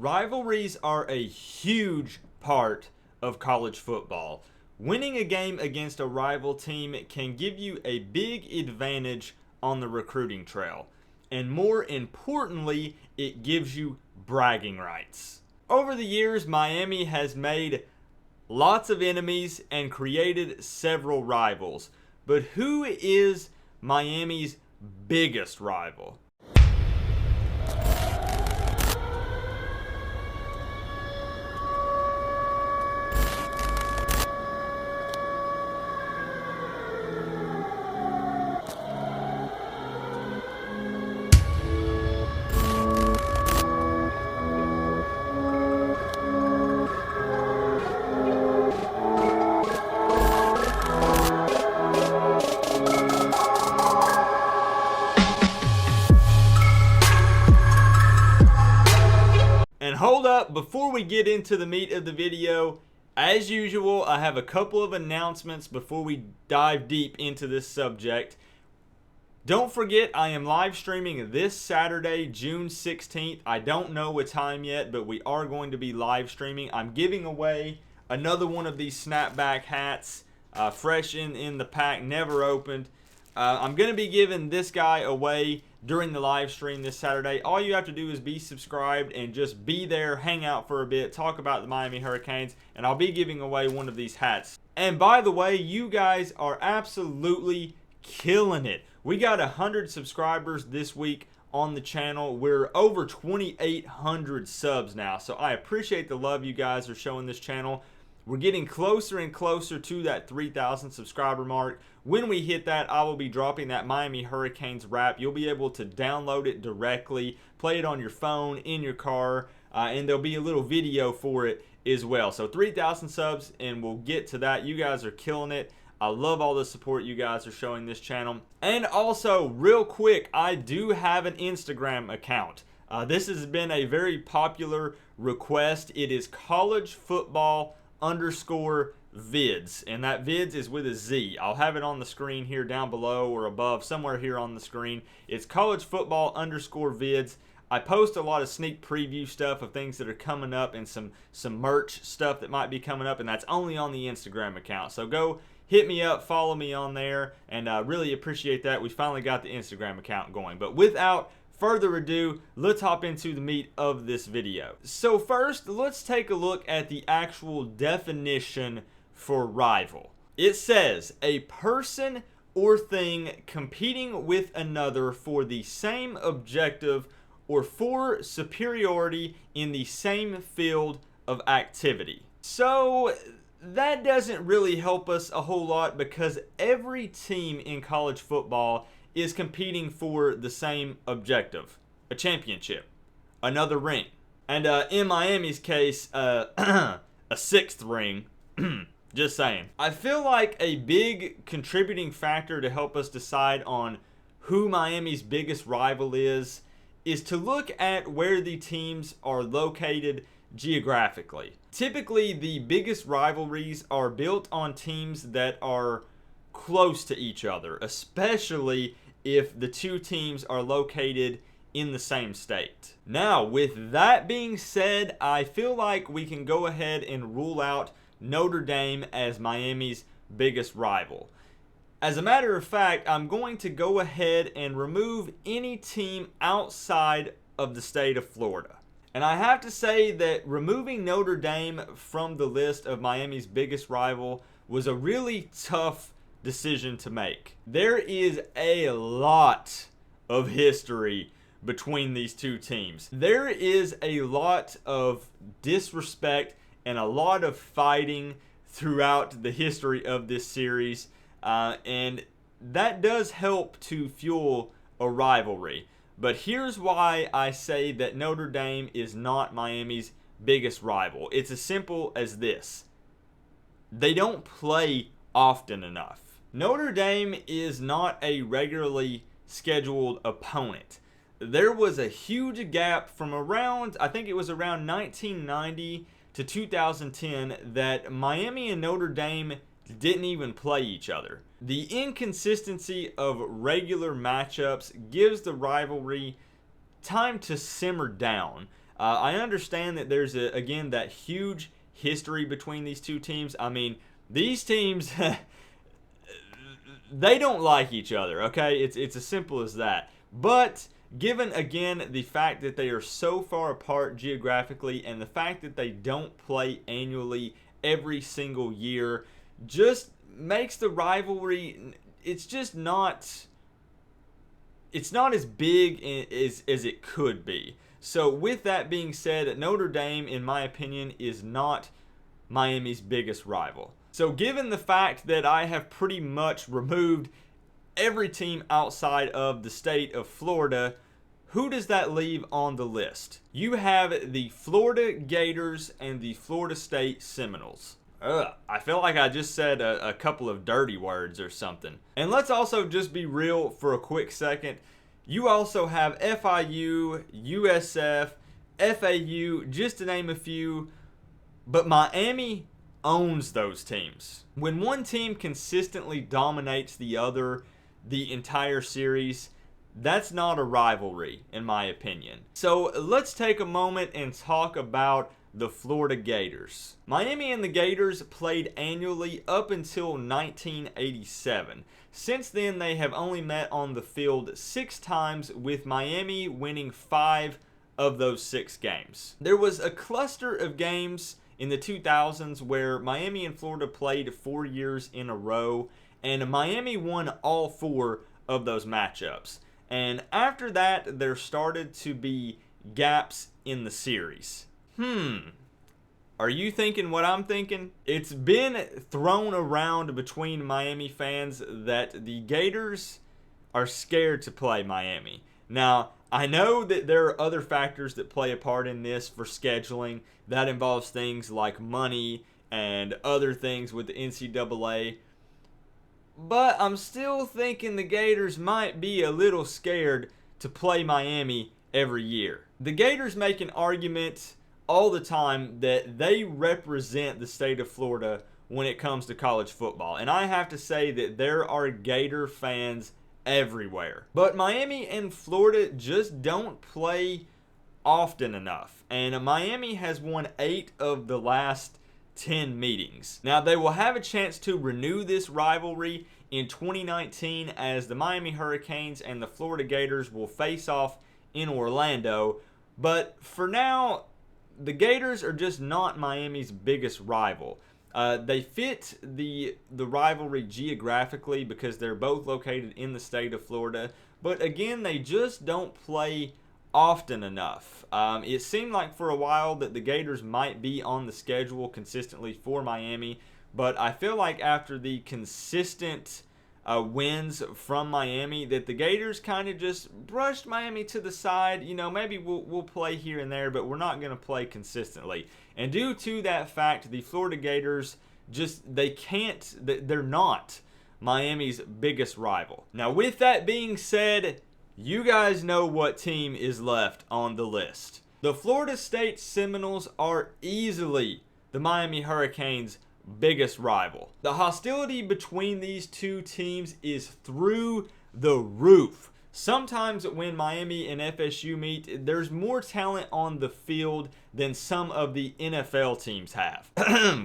Rivalries are a huge part of college football. Winning a game against a rival team can give you a big advantage on the recruiting trail. And more importantly, it gives you bragging rights. Over the years, Miami has made lots of enemies and created several rivals. But who is Miami's biggest rival? And hold up, before we get into the meat of the video, as usual, I have a couple of announcements before we dive deep into this subject. Don't forget, I am live streaming this Saturday, June 16th. I don't know what time yet, but we are going to be live streaming. I'm giving away another one of these snapback hats, fresh in the pack, never opened. I'm going to be giving this guy away during the live stream this Saturday. All you have to do is be subscribed and just be there, hang out for a bit, talk about the Miami Hurricanes, and I'll be giving away one of these hats. And by the way, you guys are absolutely killing it. We got 100 subscribers this week on the channel. We're over 2,800 subs now, so I appreciate the love you guys are showing this channel. We're getting closer and closer to that 3,000 subscriber mark. When we hit that, I will be dropping that Miami Hurricanes rap. You'll be able to download it directly, play it on your phone, in your car, and there'll be a little video for it as well. So 3,000 subs, and we'll get to that. You guys are killing it. I love all the support you guys are showing this channel. And also, real quick, I do have an Instagram account. This has been a very popular request. It is collegefootball_vids, and that vids is with a Z. I'll have it on the screen here down below or above, somewhere here on the screen. It's collegefootball_vids. I post a lot of sneak preview stuff of things that are coming up and some merch stuff that might be coming up, and that's only on the Instagram account. So go hit me up, follow me on there, and I really appreciate that. We finally got the Instagram account going. But without further ado, let's hop into the meat of this video. So first, let's take a look at the actual definition for rival. It says, a person or thing competing with another for the same objective or for superiority in the same field of activity. So that doesn't really help us a whole lot, because every team in college football is competing for the same objective: a championship, another ring, and in Miami's case, a 6th ring. Just saying. I feel like a big contributing factor to help us decide on who Miami's biggest rival is to look at where the teams are located geographically. Typically, the biggest rivalries are built on teams that are close to each other, especially if the two teams are located in the same state. Now, with that being said, I feel like we can go ahead and rule out Notre Dame as Miami's biggest rival. As a matter of fact, I'm going to go ahead and remove any team outside of the state of Florida. And I have to say that removing Notre Dame from the list of Miami's biggest rival was a really tough decision to make. There is a lot of history between these two teams. There is a lot of disrespect and a lot of fighting throughout the history of this series, and that does help to fuel a rivalry. But here's why I say that Notre Dame is not Miami's biggest rival. It's as simple as this: they don't play often enough. Notre Dame is not a regularly scheduled opponent. There was a huge gap from around, I think it was around 1990 to 2010, that Miami and Notre Dame didn't even play each other. The inconsistency of regular matchups gives the rivalry time to simmer down. I understand that there's, again, that huge history between these two teams. I mean, these teams, they don't like each other, okay? It's as simple as that. But given, again, the fact that they are so far apart geographically and the fact that they don't play annually every single year, just makes the rivalry, it's just not, it's not as big as it could be. So with that being said, Notre Dame, in my opinion, is not Miami's biggest rival. So given the fact that I have pretty much removed every team outside of the state of Florida, who does that leave on the list? You have the Florida Gators and the Florida State Seminoles. I feel like I just said a couple of dirty words or something. And let's also just be real for a quick second. You also have FIU, USF, FAU, just to name a few. But Miami owns those teams. When one team consistently dominates the other the entire series, that's not a rivalry, in my opinion. So let's take a moment and talk about the Florida Gators. Miami and the Gators played annually up until 1987. Since then, they have only met on the field 6 times, with Miami winning 5 of those 6 games. There was a cluster of games in the 2000s where Miami and Florida played 4 years in a row, and Miami won all 4 of those matchups. And after that, there started to be gaps in the series. Are you thinking what I'm thinking? It's been thrown around between Miami fans that the Gators are scared to play Miami. Now, I know that there are other factors that play a part in this for scheduling. That involves things like money and other things with the NCAA. But I'm still thinking the Gators might be a little scared to play Miami every year. The Gators make an argument all the time that they represent the state of Florida when it comes to college football. And I have to say that there are Gator fans everywhere. But Miami and Florida just don't play often enough. And Miami has won 8 of the last 10 meetings. Now, they will have a chance to renew this rivalry in 2019 as the Miami Hurricanes and the Florida Gators will face off in Orlando. But for now, the Gators are just not Miami's biggest rival. They fit the rivalry geographically because they're both located in the state of Florida. But again, they just don't play often enough. It seemed like for a while that the Gators might be on the schedule consistently for Miami, but I feel like after the consistent wins from Miami, that the Gators kind of just brushed Miami to the side. You know, maybe we'll play here and there, but we're not going to play consistently. And due to that fact, the Florida Gators they're not Miami's biggest rival. Now, with that being said, you guys know what team is left on the list. The Florida State Seminoles are easily the Miami Hurricanes' biggest rival. The hostility between these two teams is through the roof. Sometimes when Miami and FSU meet, there's more talent on the field than some of the NFL teams have.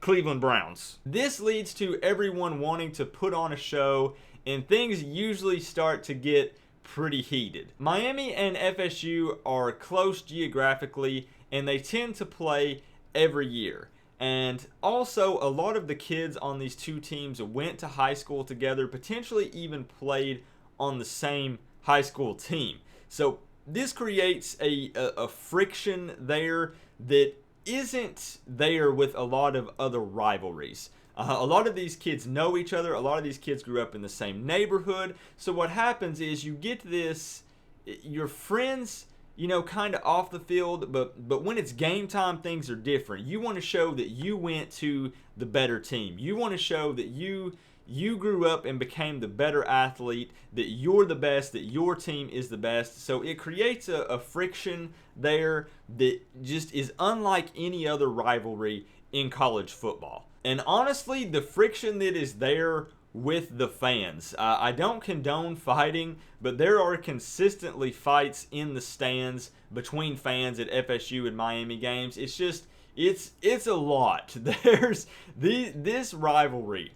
Cleveland Browns. This leads to everyone wanting to put on a show, and things usually start to get pretty heated. Miami and FSU are close geographically, and they tend to play every year. And also, a lot of the kids on these two teams went to high school together, potentially even played on the same high school team. So this creates a friction there that isn't there with a lot of other rivalries. A lot of these kids know each other. A lot of these kids grew up in the same neighborhood. So what happens is you get this, your friends, you know, kind of off the field, but when it's game time, things are different. You want to show that you went to the better team. You want to show that you grew up and became the better athlete, that you're the best, that your team is the best. So it creates a friction there that just is unlike any other rivalry in college football. And honestly, the friction that is there with the fans. I don't condone fighting, but there are consistently fights in the stands between fans at FSU and Miami games. It's just, it's a lot. There's this rivalry.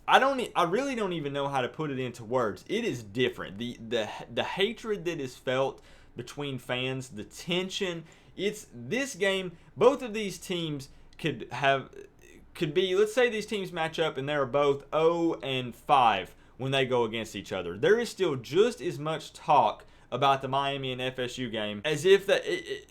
I really don't even know how to put it into words. It is different. The hatred that is felt between fans, the tension. It's this game. Both of these teams could be, let's say these teams match up and they're both 0-5 when they go against each other. There is still just as much talk about the Miami and FSU game as if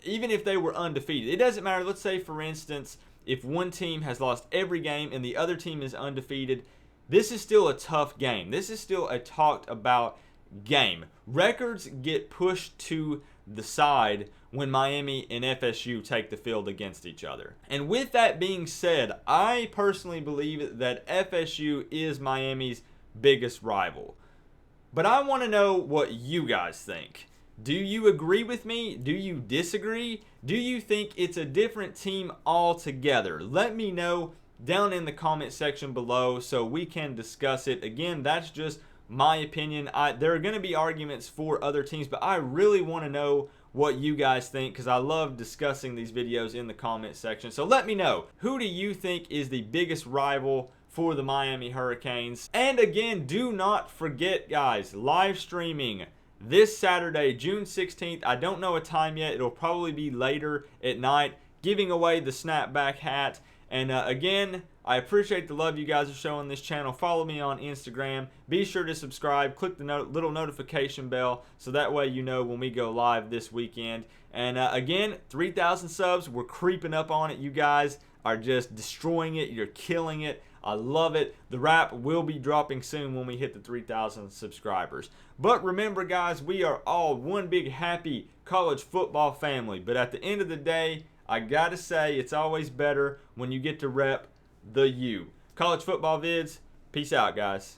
even if they were undefeated. It doesn't matter. Let's say, for instance, if one team has lost every game and the other team is undefeated, this is still a tough game. This is still a talked about game. Records get pushed to the side when Miami and FSU take the field against each other. And with that being said, I personally believe that FSU is Miami's biggest rival. But I want to know what you guys think. Do you agree with me? Do you disagree? Do you think it's a different team altogether? Let me know down in the comment section below so we can discuss it. Again, that's just my opinion. There are going to be arguments for other teams, but I really want to know what you guys think because I love discussing these videos in the comment section. So let me know, who do you think is the biggest rival for the Miami Hurricanes? And again, do not forget, guys, live streaming this Saturday, June 16th. I don't know a time yet. It'll probably be later at night, giving away the snapback hat. And again, I appreciate the love you guys are showing this channel. Follow me on Instagram. Be sure to subscribe. Click the little notification bell so that way you know when we go live this weekend. And again, 3,000 subs. We're creeping up on it. You guys are just destroying it. You're killing it. I love it. The wrap will be dropping soon when we hit the 3,000 subscribers. But remember, guys, we are all one big happy college football family. But at the end of the day, I gotta say, it's always better when you get to rep the U. College football vids, peace out, guys.